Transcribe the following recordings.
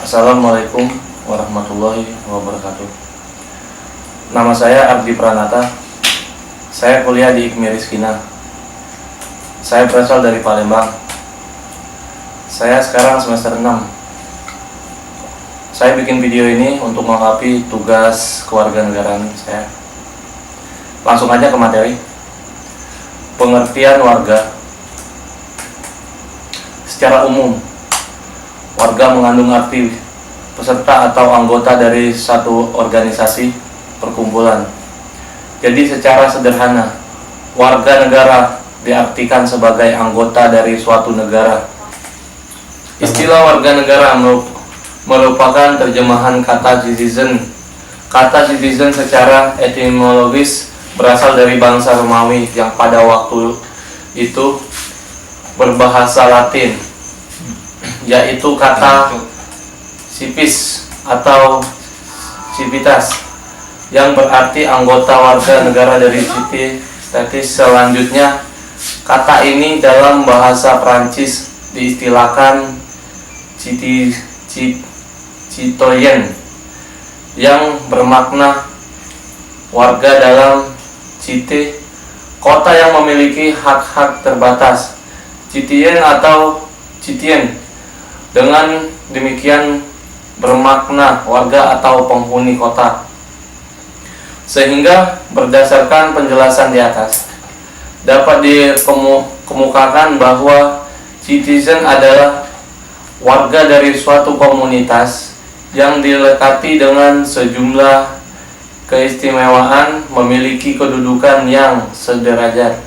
Assalamualaikum warahmatullahi wabarakatuh. Nama saya Ardi Pranata. Saya kuliah di IKMI Rizkina. Saya berasal dari Palembang. Saya sekarang semester 6. Saya bikin video ini untuk melengkapi tugas kewarganegaraan saya. Langsung aja ke materi. Pengertian warga. Secara umum, warga mengandung arti peserta atau anggota dari satu organisasi perkumpulan. Jadi secara sederhana, warga negara diartikan sebagai anggota dari suatu negara. Istilah warga negara merupakan terjemahan kata citizen. Kata citizen secara etimologis berasal dari bangsa Romawi yang pada waktu itu berbahasa Latin, yaitu kata civis atau civitas yang berarti anggota warga negara dari civitas. Selanjutnya, kata ini dalam bahasa Prancis diistilahkan citoyen yang bermakna warga dalam cité, kota yang memiliki hak-hak terbatas. Citoyen atau citoyen dengan demikian bermakna warga atau penghuni kota. Sehingga berdasarkan penjelasan di atas, dapat dikemukakan bahwa citizen adalah warga dari suatu komunitas yang dilekati dengan sejumlah keistimewaan, memiliki kedudukan yang sederajat,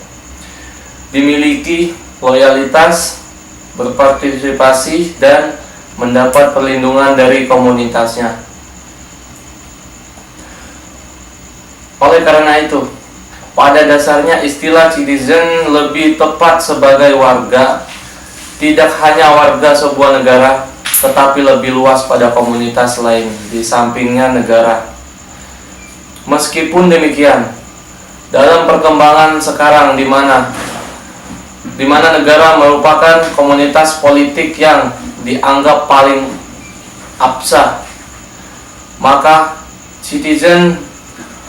dimiliki loyalitas, berpartisipasi, dan mendapat perlindungan dari komunitasnya. Oleh karena itu, pada dasarnya istilah citizen lebih tepat sebagai warga, tidak hanya warga sebuah negara, tetapi lebih luas pada komunitas lain di sampingnya negara. Meskipun demikian, dalam perkembangan sekarang di mana negara merupakan komunitas politik yang dianggap paling absah, maka citizen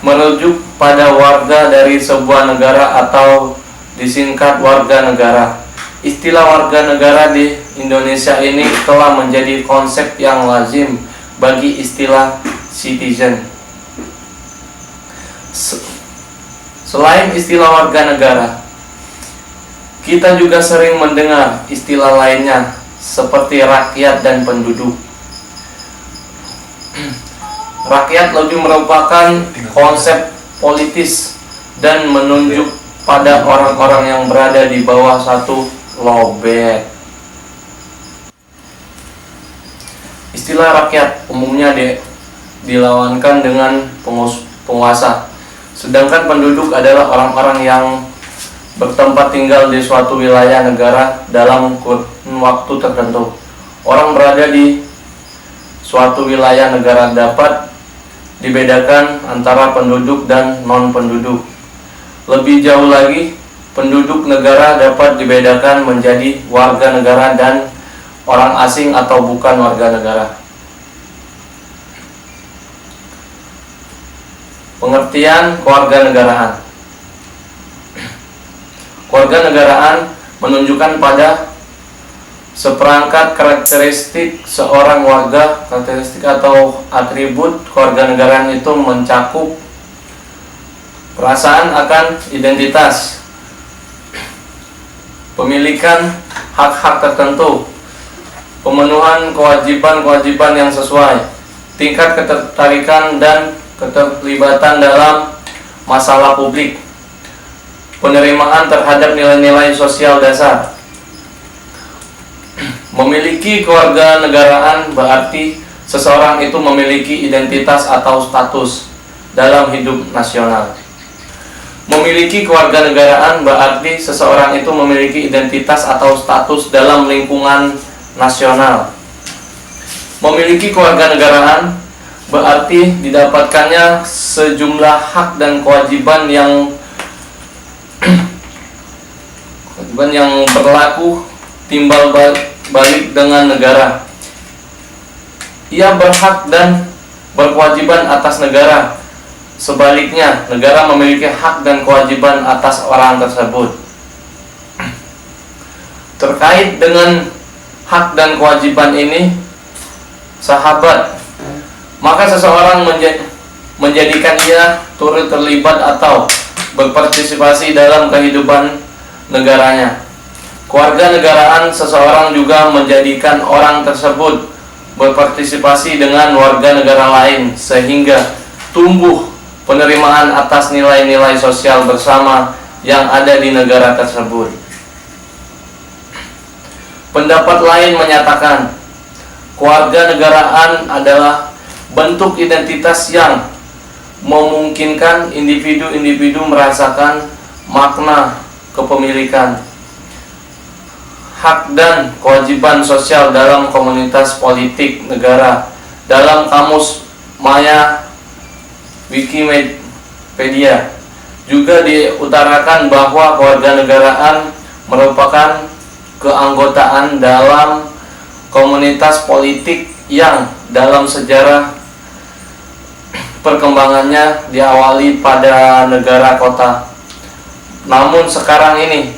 merujuk pada warga dari sebuah negara atau disingkat warga negara. Istilah warga negara di Indonesia ini telah menjadi konsep yang lazim bagi istilah citizen. Selain istilah warga negara, kita juga sering mendengar istilah lainnya seperti rakyat dan penduduk. Rakyat lebih merupakan konsep politis dan menunjuk pada orang-orang yang berada di bawah satu lobet. Istilah rakyat umumnya dilawankan dengan penguasa, sedangkan penduduk adalah orang-orang yang bertempat tinggal di suatu wilayah negara dalam kurun waktu tertentu. Orang berada di suatu wilayah negara dapat dibedakan antara penduduk dan non-penduduk. Lebih jauh lagi, penduduk negara dapat dibedakan menjadi warga negara dan orang asing atau bukan warga negara. Pengertian kewarganegaraan. Kewarganegaraan menunjukkan pada seperangkat karakteristik seorang warga. Karakteristik atau atribut kewarganegaraan itu mencakup perasaan akan identitas, pemilikan hak-hak tertentu, pemenuhan kewajiban-kewajiban yang sesuai, tingkat ketertarikan dan keterlibatan dalam masalah publik, penerimaan terhadap nilai-nilai sosial dasar. Memiliki kewarganegaraan berarti seseorang itu memiliki identitas atau status dalam hidup nasional. Memiliki kewarganegaraan berarti seseorang itu memiliki identitas atau status dalam lingkungan nasional. Memiliki kewarganegaraan berarti didapatkannya sejumlah hak dan kewajiban yang berlaku timbal balik dengan negara. ia berhak dan berkewajiban atas negara. Sebaliknya, negara memiliki hak dan kewajiban atas orang tersebut. Terkait dengan hak dan kewajiban ini, sahabat, maka seseorang menjadikan ia turut terlibat atau berpartisipasi dalam kehidupan negaranya. Kewarganegaraan seseorang juga menjadikan orang tersebut berpartisipasi dengan warga negara lain sehingga tumbuh penerimaan atas nilai-nilai sosial bersama yang ada di negara tersebut. Pendapat lain menyatakan kewarganegaraan adalah bentuk identitas yang memungkinkan individu-individu merasakan makna kepemilikan, hak dan kewajiban sosial dalam komunitas politik negara. Dalam kamus Maya Wikipedia juga diutarakan bahwa kewarganegaraan merupakan keanggotaan dalam komunitas politik yang dalam sejarah perkembangannya diawali pada negara kota, namun sekarang ini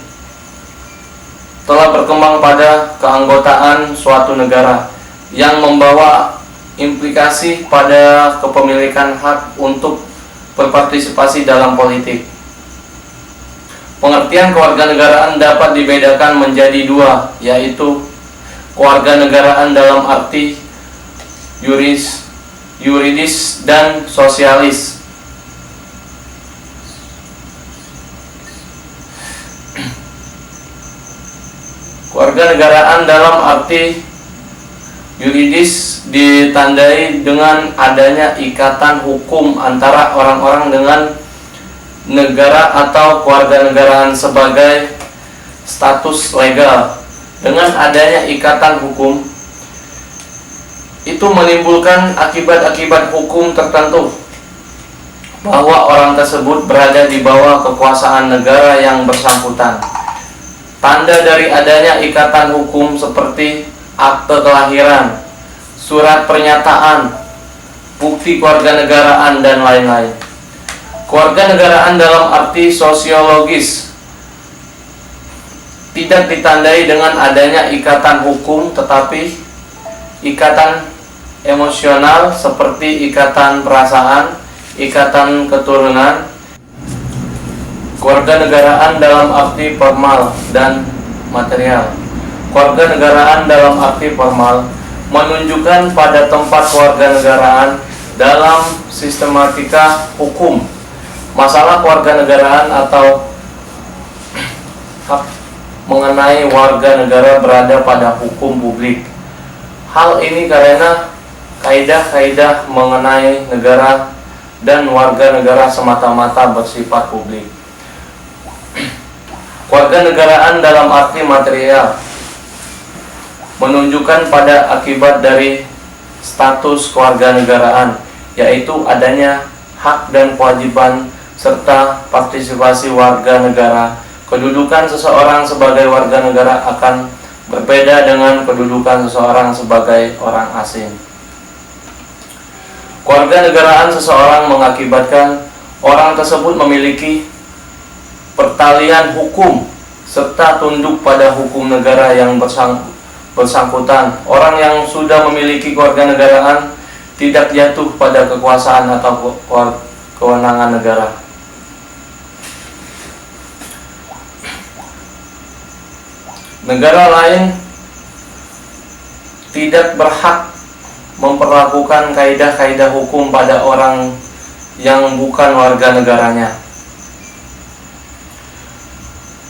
telah berkembang pada keanggotaan suatu negara yang membawa implikasi pada kepemilikan hak untuk berpartisipasi dalam politik. Pengertian kewarganegaraan dapat dibedakan menjadi dua, yaitu kewarganegaraan dalam arti yuridis dan sosialis. Kewarganegaraan dalam arti yuridis ditandai dengan adanya ikatan hukum antara orang-orang dengan negara atau kewarganegaraan sebagai status legal. Dengan adanya ikatan hukum itu menimbulkan akibat-akibat hukum tertentu, bahwa orang tersebut berada di bawah kekuasaan negara yang bersangkutan. Tanda dari adanya ikatan hukum seperti akte kelahiran, surat pernyataan, bukti kewarganegaraan, dan lain-lain. Kewarganegaraan dalam arti sosiologis tidak ditandai dengan adanya ikatan hukum, tetapi ikatan emosional seperti ikatan perasaan, ikatan keturunan. Kewarganegaraan dalam arti formal dan material. Kewarganegaraan dalam arti formal menunjukkan pada tempat kewarganegaraan dalam sistematika hukum. Masalah kewarganegaraan atau hak mengenai warga negara berada pada hukum publik. Hal ini karena kaidah-kaidah mengenai negara dan warga negara semata-mata bersifat publik. Kewarganegaraan dalam arti material menunjukkan pada akibat dari status kewarganegaraan, yaitu adanya hak dan kewajiban serta partisipasi warga negara. Kedudukan seseorang sebagai warga negara akan berbeda dengan kedudukan seseorang sebagai orang asing. Kewarganegaraan seseorang mengakibatkan orang tersebut memiliki pertalian hukum serta tunduk pada hukum negara yang bersangkutan. Orang yang sudah memiliki kewarganegaraan tidak jatuh pada kekuasaan atau kewenangan negara. Negara lain tidak berhak memperlakukan kaidah-kaidah hukum pada orang yang bukan warga negaranya.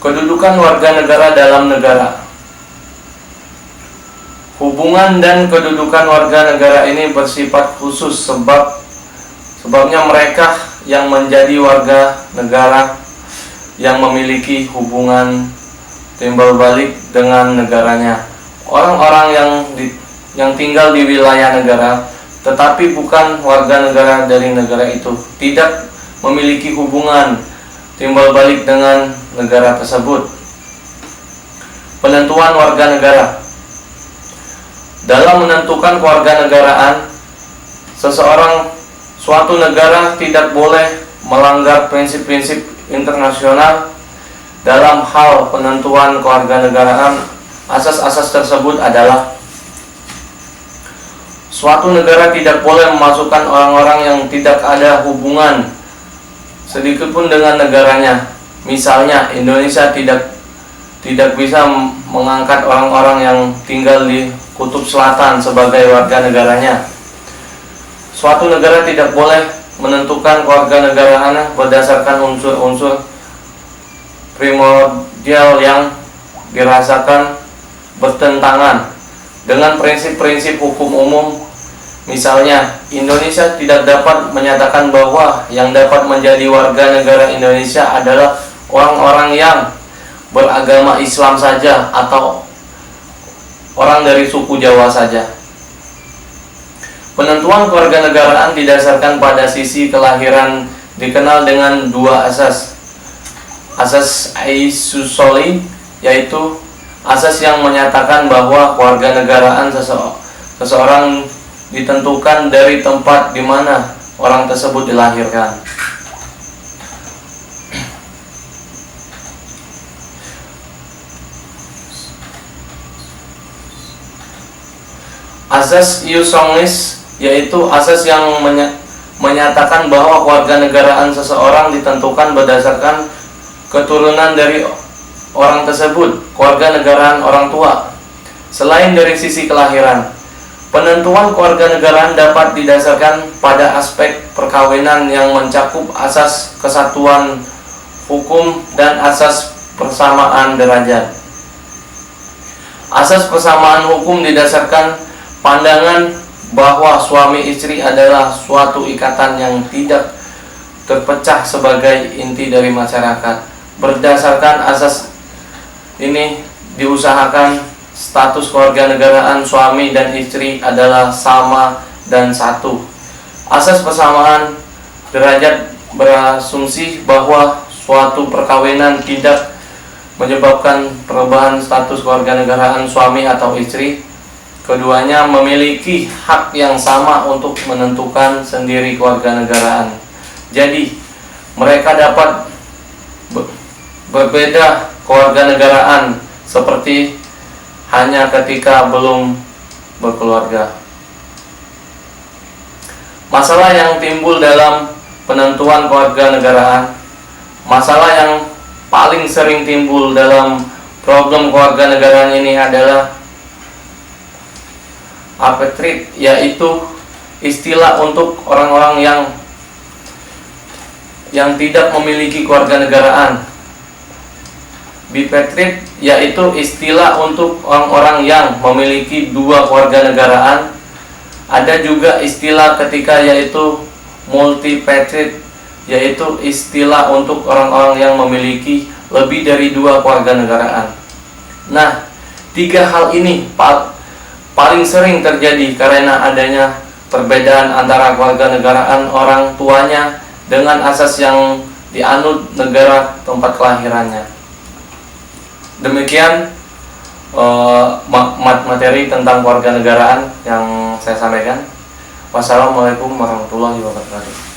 Kedudukan warga negara dalam negara. Hubungan dan kedudukan warga negara ini bersifat khusus sebabnya mereka yang menjadi warga negara yang memiliki hubungan timbal balik dengan negaranya. Orang-orang yang tinggal di wilayah negara tetapi bukan warga negara dari negara itu tidak memiliki hubungan timbal balik dengan negara tersebut. Penentuan warga negara. Dalam menentukan kewarganegaraan, suatu negara tidak boleh melanggar prinsip-prinsip internasional dalam hal penentuan kewarganegaraan. Asas-asas tersebut adalah: suatu negara tidak boleh memasukkan orang-orang yang tidak ada hubungan sedikitpun dengan negaranya. Misalnya, Indonesia tidak bisa mengangkat orang-orang yang tinggal di Kutub Selatan sebagai warga negaranya. Suatu negara tidak boleh menentukan kewarganegaraannya berdasarkan unsur-unsur primordial yang dirasakan bertentangan dengan prinsip-prinsip hukum umum. Misalnya, Indonesia tidak dapat menyatakan bahwa yang dapat menjadi warga negara Indonesia adalah orang-orang yang beragama Islam saja atau orang dari suku Jawa saja. Penentuan kewarganegaraan didasarkan pada sisi kelahiran dikenal dengan dua asas. Asas aisusoli, yaitu asas yang menyatakan bahwa kewarganegaraan seseorang ditentukan dari tempat di mana orang tersebut dilahirkan. Asas iusomnis, yaitu asas yang menyatakan bahwa kewarganegaraan seseorang ditentukan berdasarkan keturunan dari orang tersebut, kewarganegaraan orang tua, selain dari sisi kelahiran. Penentuan kewarganegaraan dapat didasarkan pada aspek perkawinan yang mencakup asas kesatuan hukum dan asas persamaan derajat. Asas persamaan hukum didasarkan pandangan bahwa suami istri adalah suatu ikatan yang tidak terpecah sebagai inti dari masyarakat. Berdasarkan asas ini diusahakan status kewarganegaraan suami dan istri adalah sama dan satu. Asas persamaan derajat berasumsi bahwa suatu perkawinan tidak menyebabkan perubahan status kewarganegaraan suami atau istri. Keduanya memiliki hak yang sama untuk menentukan sendiri kewarganegaraan. Jadi, mereka dapat berbeda kewarganegaraan seperti hanya ketika belum berkeluarga. Masalah yang timbul dalam penentuan kewarganegaraan. Masalah yang paling sering timbul dalam problem kewarganegaraan ini adalah apatrid, yaitu istilah untuk orang-orang yang tidak memiliki kewarganegaraan. Bipatrid, yaitu istilah untuk orang-orang yang memiliki dua kewarganegaraan. Ada juga istilah ketiga, yaitu multipatrid, yaitu istilah untuk orang-orang yang memiliki lebih dari dua kewarganegaraan. Nah, tiga hal ini paling sering terjadi karena adanya perbedaan antara kewarganegaraan orang tuanya dengan asas yang dianut negara tempat kelahirannya. Demikian materi tentang kewarganegaraan yang saya sampaikan. Wassalamualaikum warahmatullahi wabarakatuh.